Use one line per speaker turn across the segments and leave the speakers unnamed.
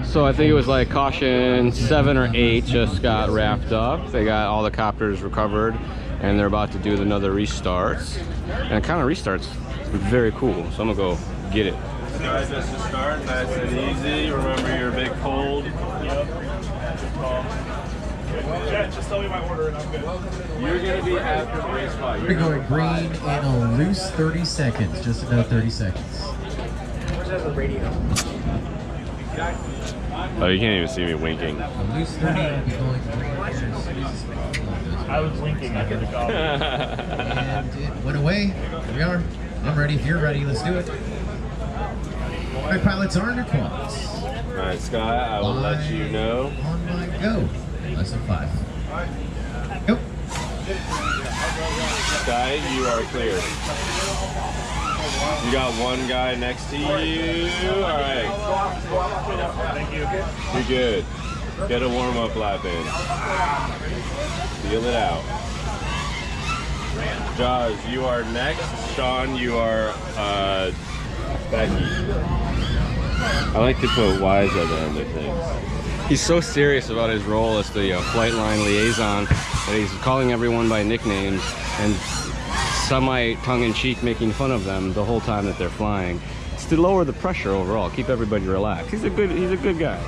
So I think it was like caution 7 or 8 just got wrapped up. They got all the copters recovered and they're about to do another restarts. And it kind of restarts very cool. So I'm gonna go get it.
Guys, just to start, nice and easy. Remember your big hold.
Yeah, just tell me my order and I'm good.
You're gonna be after the race spot.
We're going green in a loose 30 seconds. Just about 30 seconds.
Where's the radio?
Oh, you can't even see me winking.
A loose 30 will be going green.
I was blinking after the call.
And it went away. Here we are. I'm ready. If you're ready, let's do it. My pilots are in their quads.
Alright, Sky, I will let you know.
On my go. Less than 5. Go.
Sky, you are clear. You got one guy next to you. Alright.
Thank you.
You're good. Get a warm-up lap in. Feel it out. Jaws, you are next. Sean, you are Becky. I like to put Y's at the end of things.
He's so serious about his role as the flight line liaison that he's calling everyone by nicknames and semi-tongue-in-cheek making fun of them the whole time that they're flying. It's to lower the pressure overall, keep everybody relaxed. He's a good guy.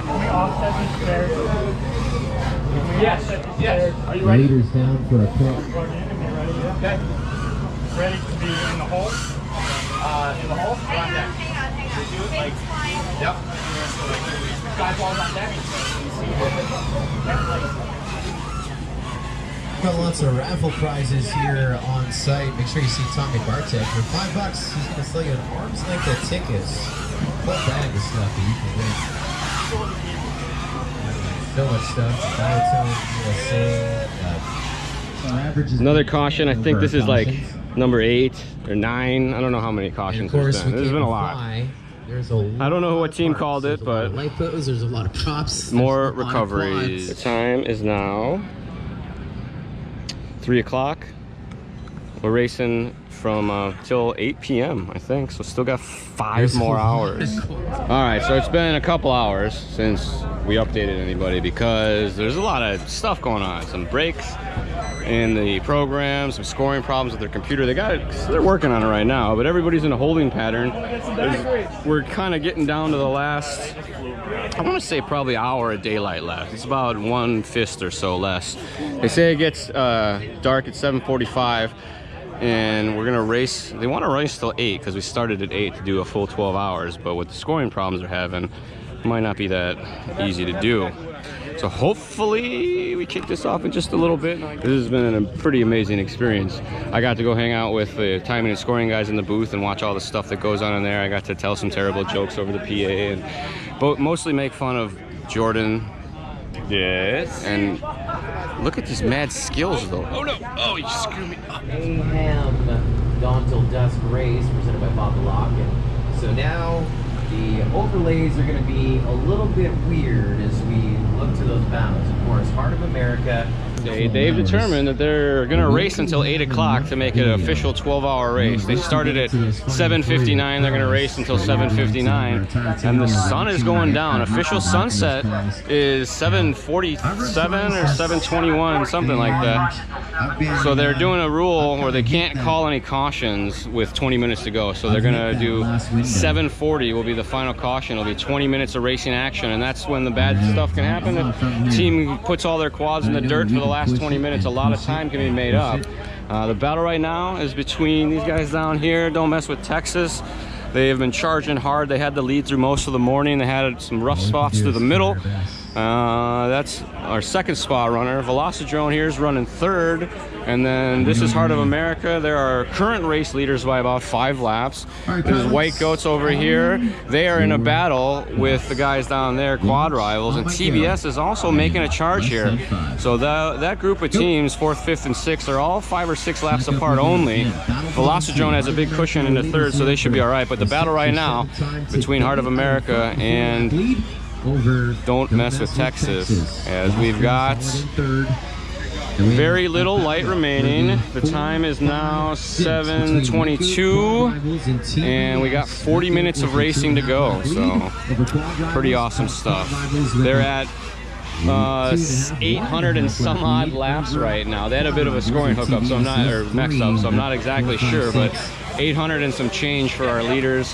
Yes. Are you ready?
Leaders down for a pick.
Okay. Ready to be in the hole? In the hole? Right there. Yep. Skyfall's on deck.
Got lots of raffle prizes here on site. Make sure you see Tommy Bartek. For $5, he's going to sell you an arm's length of tickets. Full bag of stuff that you can win. So much stuff. Baritone, USA.
Another caution. I think this is like number 8 or 9. I don't know how many cautions there's been. There's been a lot.
There's a lot.
I don't know what team called it, but
lipos, there's a lot of props.
More recoveries. The time is now 3 o'clock. We're racing from till 8 p.m. I think, so still got 5 more hours. All right, so it's been a couple hours since we updated anybody because there's a lot of stuff going on. Some breaks in the program, some scoring problems with their computer. They're working on it right now, but everybody's in a holding pattern. We're kind of getting down to the last, I want to say probably hour of daylight left. It's about 1/5 or so less. They say it gets dark at 7:45. And we're gonna race. They want to race till 8 because we started at 8 to do a full 12 hours. But with the scoring problems they're having, it might not be that easy to do. So hopefully we kick this off in just a little bit. This has been a pretty amazing experience. I got to go hang out with the timing and scoring guys in the booth and watch all the stuff that goes on in there. I got to tell some terrible jokes over the PA, but mostly make fun of Jordan.
Yes.
And look at these mad skills though. Oh no! Oh, you screwed me up.
Mayhem Dawn till Dusk race presented by Bob Block. And so now the overlays are going to be a little bit weird as we look to those battles. Of course, Heart of America.
They've determined that they're going to race until 8 o'clock to make it an official 12-hour race. They started at 7:59. They're going to race until 7:59. And the sun is going down. Official sunset is 7:47 or 7:21, something like that. So they're doing a rule where they can't call any cautions with 20 minutes to go. So they're going to do 7:40 will be the final caution. It'll be 20 minutes of racing action, and that's when the bad stuff can happen. The team puts all their quads in the dirt for the last 20 minutes. A lot of time can be made up. The battle right now is between these guys down here. Don't Mess with Texas. They have been charging hard. They had the lead through most of the morning. They had some rough spots through the middle. That's our second spot runner. Velocidrone here is running 3rd. And then this is Heart of America. There are current race leaders by about 5 laps. There's White Goats over here. They are in a battle with the guys down there, quad rivals. And TBS is also making a charge here. So that group of teams, 4th, 5th, and 6th, are all 5 or 6 laps apart only. Velocidrone has a big cushion into 3rd, so they should be all right. But the battle right now between Heart of America and Don't Mess with Texas, as we've got Very little light remaining. The time is now 7:22, and we got 40 minutes of racing to go, so pretty awesome stuff. They're at 800 and some odd laps right now. They had a bit of a scoring hookup, so I'm not, or mix up, so I'm not exactly sure, but 800 and some change for our leaders.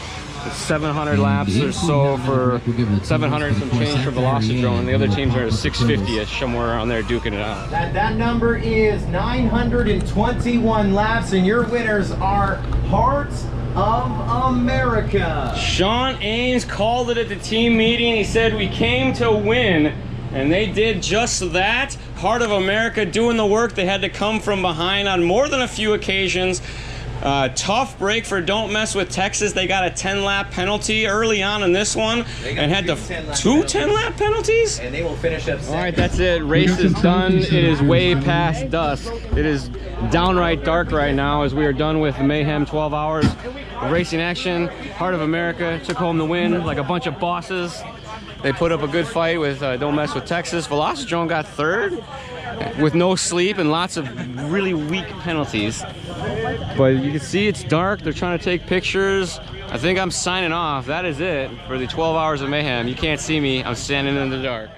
700 laps or so for 700 and some change for Velocidrone, and the other teams are 650-ish, somewhere around there duking it out.
That number is 921 laps, and your winners are Hearts of America.
Sean Ames called it at the team meeting. He said we came to win, and they did just that. Heart of America doing the work. They had to come from behind on more than a few occasions. Tough break for Don't Mess with Texas. They got a 10-lap penalty early on in this one, and had two 10-lap penalties.
And they will finish up second.
All right, that's it. Race is done. It is way past dusk. It is downright dark right now as we are done with Mayhem 12 hours of racing action. Heart of America took home the win like a bunch of bosses. They put up a good fight with Don't Mess with Texas. Velocidrone got third with no sleep and lots of really weak penalties. But you can see it's dark. They're trying to take pictures. I think I'm signing off. That is it for the 12 hours of Mayhem. You can't see me. I'm standing in the dark.